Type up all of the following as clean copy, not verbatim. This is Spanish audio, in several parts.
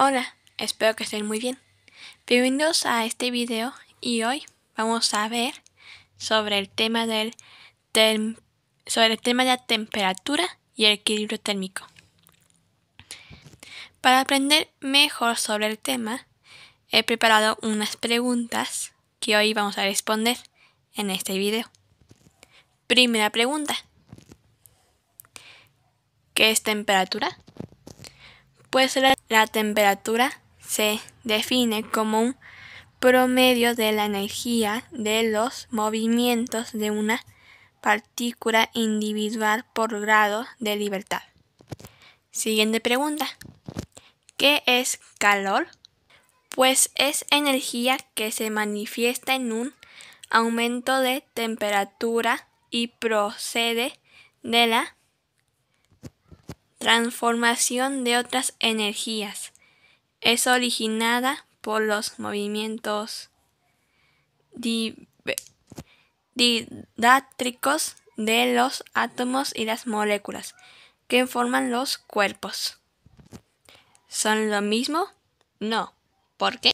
Hola, espero que estén muy bien. Bienvenidos a este video y hoy vamos a ver sobre el tema de la temperatura y el equilibrio térmico. Para aprender mejor sobre el tema, he preparado unas preguntas que hoy vamos a responder en este video. Primera pregunta. ¿Qué es temperatura? Pues la temperatura se define como un promedio de la energía de los movimientos de una partícula individual por grado de libertad. Siguiente pregunta. ¿Qué es calor? Pues es energía que se manifiesta en un aumento de temperatura y procede de la transformación de otras energías. Es originada por los movimientos didácticos de los átomos y las moléculas que forman los cuerpos. ¿Son lo mismo? No. ¿Por qué?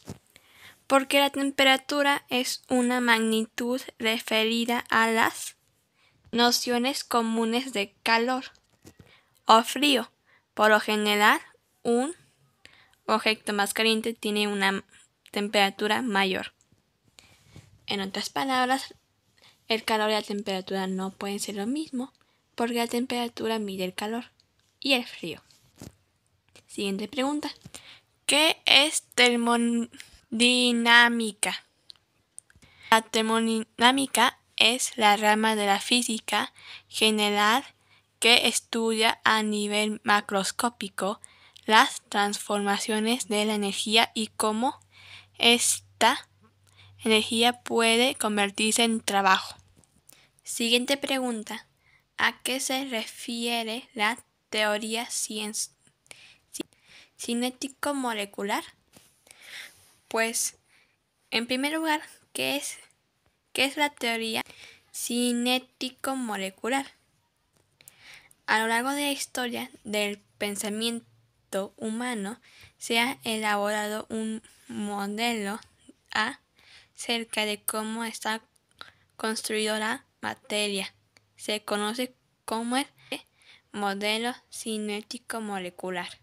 Porque la temperatura es una magnitud referida a las nociones comunes de calor o frío. Por lo general, un objeto más caliente tiene una temperatura mayor. En otras palabras, el calor y la temperatura no pueden ser lo mismo, porque la temperatura mide el calor y el frío. Siguiente pregunta. ¿Qué es termodinámica? La termodinámica es la rama de la física general que estudia a nivel macroscópico las transformaciones de la energía y cómo esta energía puede convertirse en trabajo. Siguiente pregunta. ¿A qué se refiere la teoría cinético-molecular? Pues, en primer lugar, ¿qué es la teoría cinético-molecular? A lo largo de la historia del pensamiento humano se ha elaborado un modelo acerca de cómo está construido la materia. Se conoce como el modelo cinético molecular.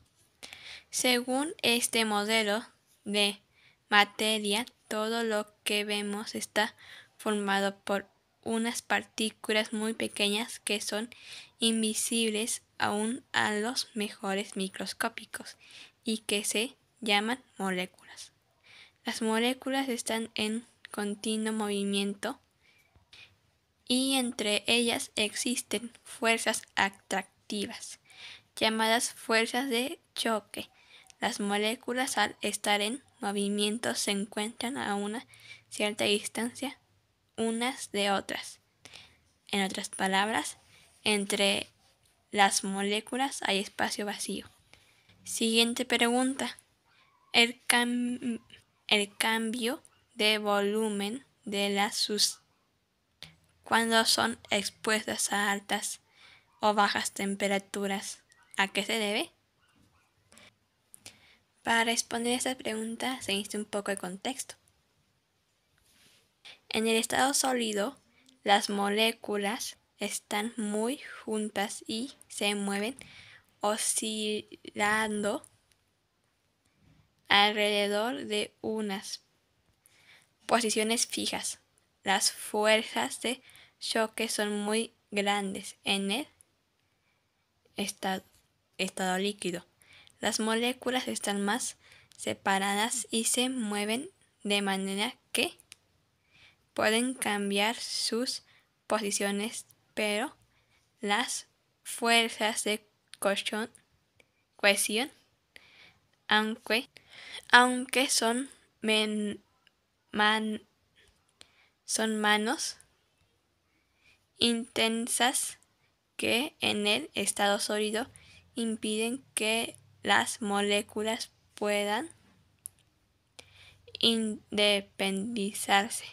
Según este modelo de materia, todo lo que vemos está formado por unas partículas muy pequeñas que son invisibles aún a los mejores microscópicos y que se llaman moléculas. Las moléculas están en continuo movimiento y entre ellas existen fuerzas atractivas, llamadas fuerzas de choque. Las moléculas, al estar en movimiento, se encuentran a una cierta distancia unas de otras. En otras palabras, entre las moléculas hay espacio vacío. Siguiente pregunta. El cambio de volumen de las sustancias cuando son expuestas a altas o bajas temperaturas, ¿a qué se debe? Para responder a esta pregunta se necesita un poco de contexto. En el estado sólido, las moléculas están muy juntas y se mueven oscilando alrededor de unas posiciones fijas. Las fuerzas de choque son muy grandes en el estado líquido. Las moléculas están más separadas y se mueven de manera que pueden cambiar sus posiciones, pero las fuerzas de cohesión, aunque son manos intensas que en el estado sólido impiden que las moléculas puedan independizarse.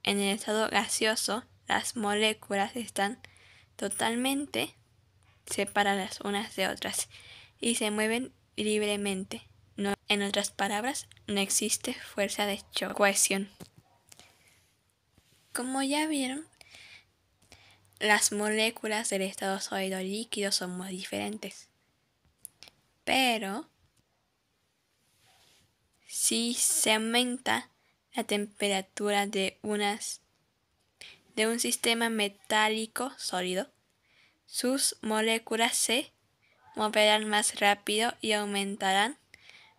En el estado gaseoso, las moléculas están totalmente separadas unas de otras y se mueven libremente. En otras palabras, no existe fuerza de choque, cohesión. Como ya vieron, las moléculas del estado sólido líquido son muy diferentes. Pero si se aumenta la temperatura de un sistema metálico sólido, sus moléculas se moverán más rápido y aumentarán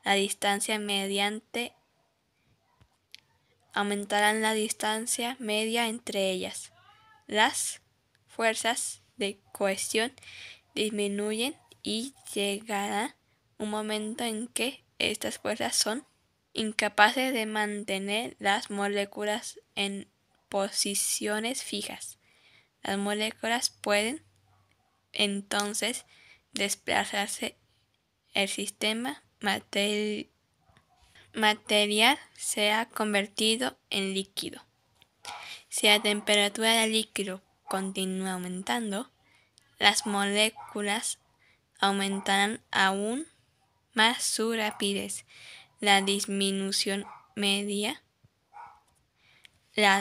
la distancia media entre ellas. Las fuerzas de cohesión disminuyen y llegará un momento en que estas fuerzas son incapaces de mantener las moléculas en posiciones fijas. Las moléculas pueden entonces desplazarse. El sistema material se ha convertido en líquido. Si la temperatura del líquido continúa aumentando, las moléculas aumentarán aún más su rapidez. La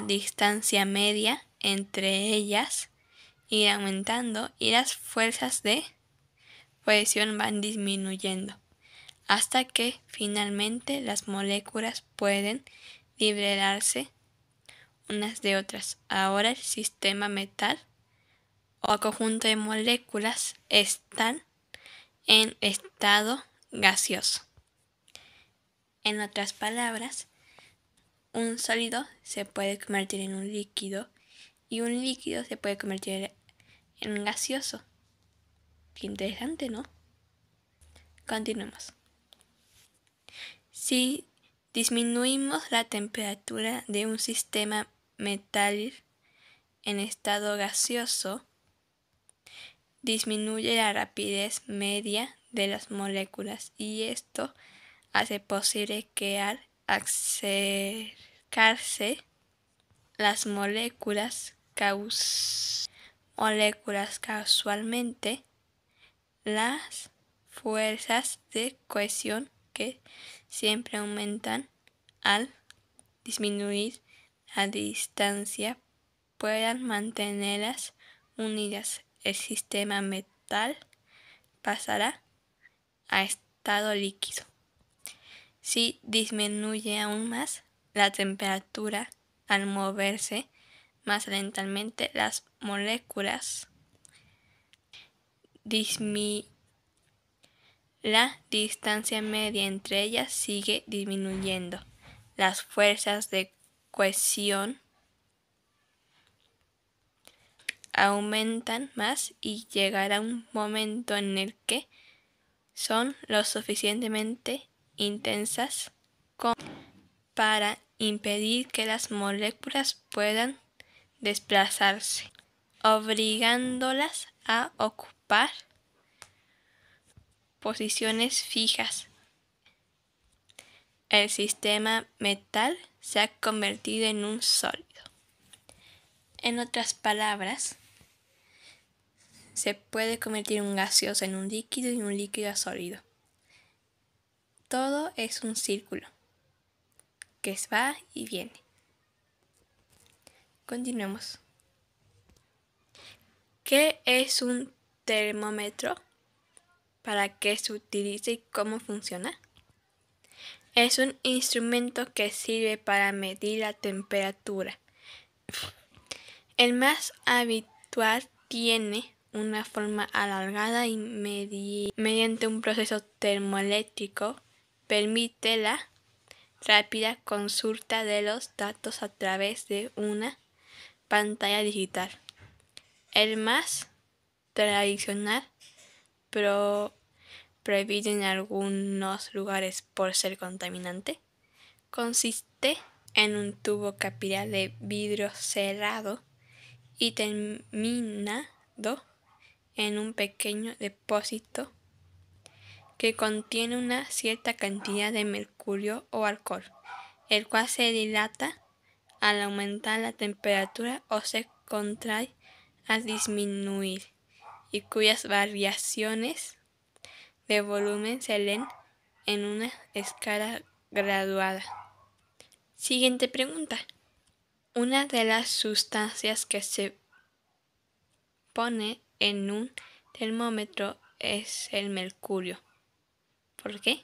distancia media entre ellas irá aumentando y las fuerzas de cohesión van disminuyendo, hasta que finalmente las moléculas pueden liberarse unas de otras. Ahora el sistema metal o conjunto de moléculas están en estado gaseoso. En otras palabras, un sólido se puede convertir en un líquido y un líquido se puede convertir en un gaseoso. Qué interesante, ¿no? Continuemos. Si disminuimos la temperatura de un sistema metal en estado gaseoso, disminuye la rapidez media de las moléculas y esto hace posible que al acercarse las moléculas casualmente, las fuerzas de cohesión que siempre aumentan al disminuir la distancia puedan mantenerlas unidas. El sistema metal pasará a estado líquido. Si disminuye aún más la temperatura al moverse más lentamente, las moléculas la distancia media entre ellas sigue disminuyendo. Las fuerzas de cohesión aumentan más y llegará un momento en el que son lo suficientemente intensas para impedir que las moléculas puedan desplazarse, obligándolas a ocupar posiciones fijas. El sistema metal se ha convertido en un sólido. En otras palabras, se puede convertir un gaseoso en un líquido y un líquido a sólido. Todo es un círculo que va y viene. Continuemos. ¿Qué es un termómetro? ¿Para qué se utiliza y cómo funciona? Es un instrumento que sirve para medir la temperatura. El más habitual tiene una forma alargada y mediante un proceso termoeléctrico permite la rápida consulta de los datos a través de una pantalla digital. El más tradicional, prohibido en algunos lugares por ser contaminante, consiste en un tubo capilar de vidrio cerrado y terminado en un pequeño depósito que contiene una cierta cantidad de mercurio o alcohol, el cual se dilata al aumentar la temperatura o se contrae al disminuir, y cuyas variaciones de volumen se leen en una escala graduada. Siguiente pregunta. Una de las sustancias que se pone en un termómetro es el mercurio. ¿Por qué?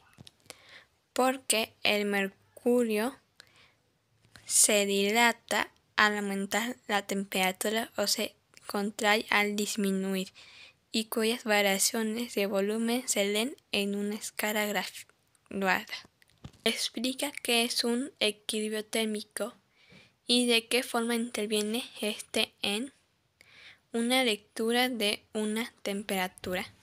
Porque el mercurio se dilata al aumentar la temperatura o se contrae al disminuir, y cuyas variaciones de volumen se leen en una escala graduada. Explica qué es un equilibrio térmico y de qué forma interviene este en una lectura de una temperatura.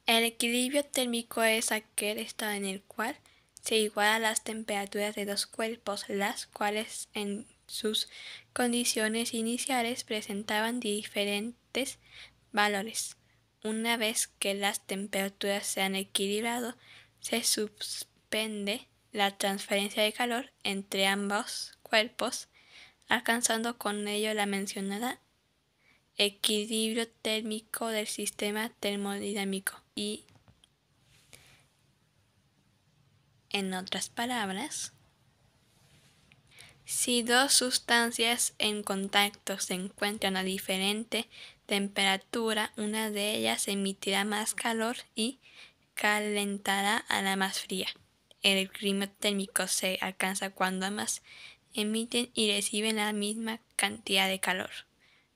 El equilibrio térmico es aquel estado en el cual se igualan las temperaturas de dos cuerpos, las cuales en sus condiciones iniciales presentaban diferentes valores. Una vez que las temperaturas se han equilibrado, se suspende la transferencia de calor entre ambos cuerpos, alcanzando con ello la mencionada equilibrio térmico del sistema termodinámico. Y, en otras palabras, si dos sustancias en contacto se encuentran a diferente temperatura, una de ellas emitirá más calor y calentará a la más fría. El equilibrio térmico se alcanza cuando ambas emiten y reciben la misma cantidad de calor,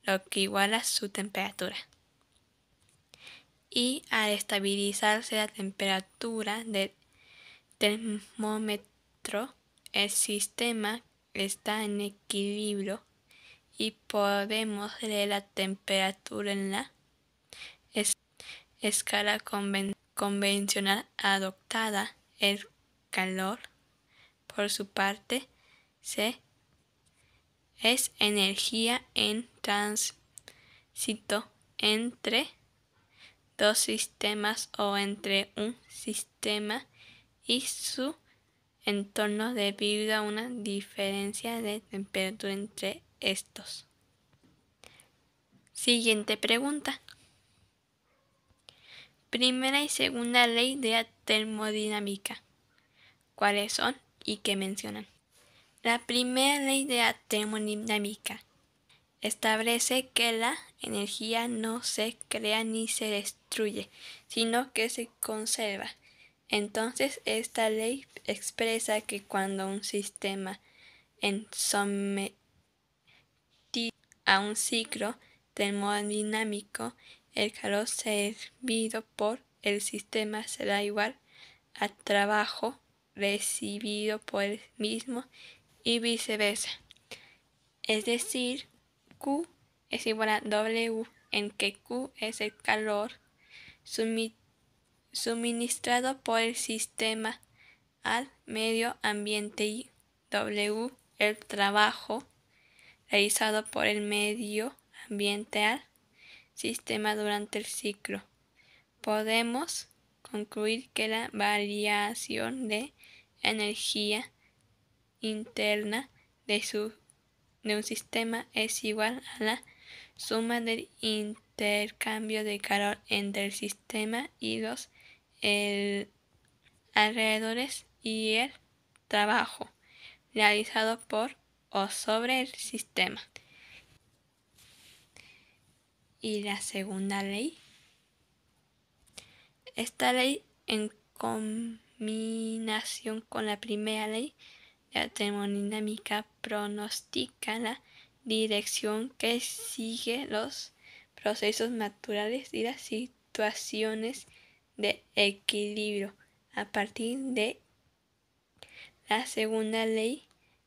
lo que iguala su temperatura. Y al estabilizarse la temperatura del termómetro, el sistema está en equilibrio y podemos leer la temperatura en la escala convencional adoptada. El calor, por su parte, es energía en tránsito entre dos sistemas o entre un sistema y su entorno debido a una diferencia de temperatura entre estos. Siguiente pregunta. Primera y segunda ley de la termodinámica. ¿Cuáles son y qué mencionan? La primera ley de la termodinámica establece que la energía no se crea ni se destruye, sino que se conserva. Entonces, esta ley expresa que cuando un sistema es sometido a un ciclo termodinámico, el calor servido por el sistema será igual al trabajo recibido por el mismo y viceversa. Es decir, Q es igual a W, en que Q es el calor suministrado por el sistema al medio ambiente y W el trabajo realizado por el medio ambiente al sistema durante el ciclo. Podemos concluir que la variación de energía interna de un sistema es igual a la suma del intercambio de calor entre el sistema y los alrededores y el trabajo realizado por o sobre el sistema. Y la segunda ley. Esta ley, en combinación con la primera ley de la termodinámica, pronostica la dirección que sigue los procesos naturales y las situaciones de equilibrio. A partir de la segunda ley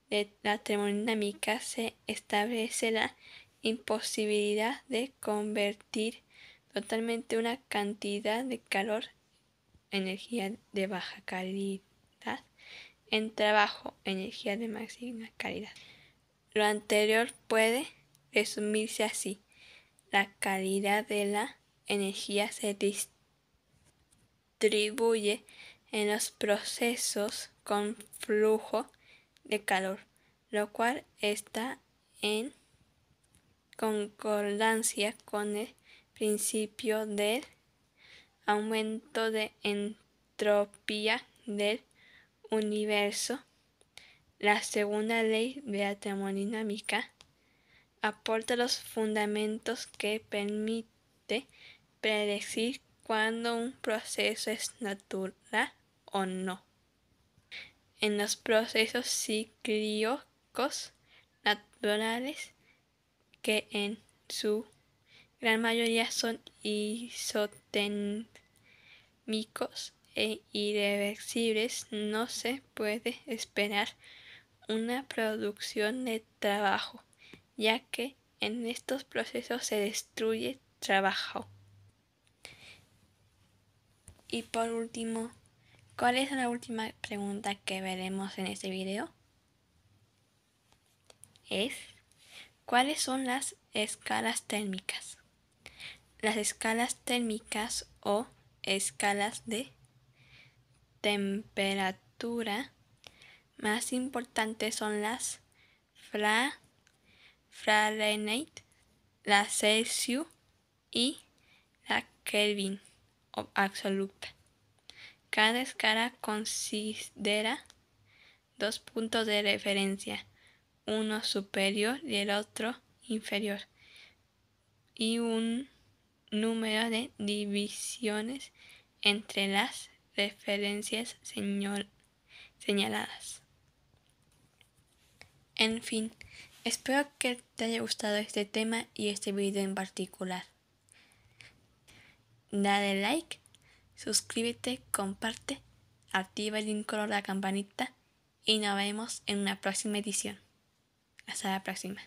de la termodinámica se establece la imposibilidad de convertir totalmente una cantidad de calor, energía de baja calidad, en trabajo, energía de máxima calidad. Lo anterior puede resumirse así: la calidad de la energía se distribuye en los procesos con flujo de calor, lo cual está en concordancia con el principio del aumento de entropía del universo, la segunda ley de la termodinámica, aporta los fundamentos que permite predecir cuándo un proceso es natural o no. En los procesos cíclicos naturales, que en su gran mayoría son isotécnicos e irreversibles, no se puede esperar una producción de trabajo, ya que en estos procesos se destruye trabajo. Y por último, ¿cuál es la última pregunta que veremos en este video? Es ¿cuáles son las escalas térmicas? Las escalas térmicas o escalas de temperatura más importantes son las Fahrenheit, la Celsius y la Kelvin absoluta. Cada escala considera dos puntos de referencia, uno superior y el otro inferior, y un número de divisiones entre las referencias señaladas. En fin, espero que te haya gustado este tema y este video en particular. Dale like, suscríbete, comparte, activa el icono de la campanita y nos vemos en una próxima edición. Hasta la próxima.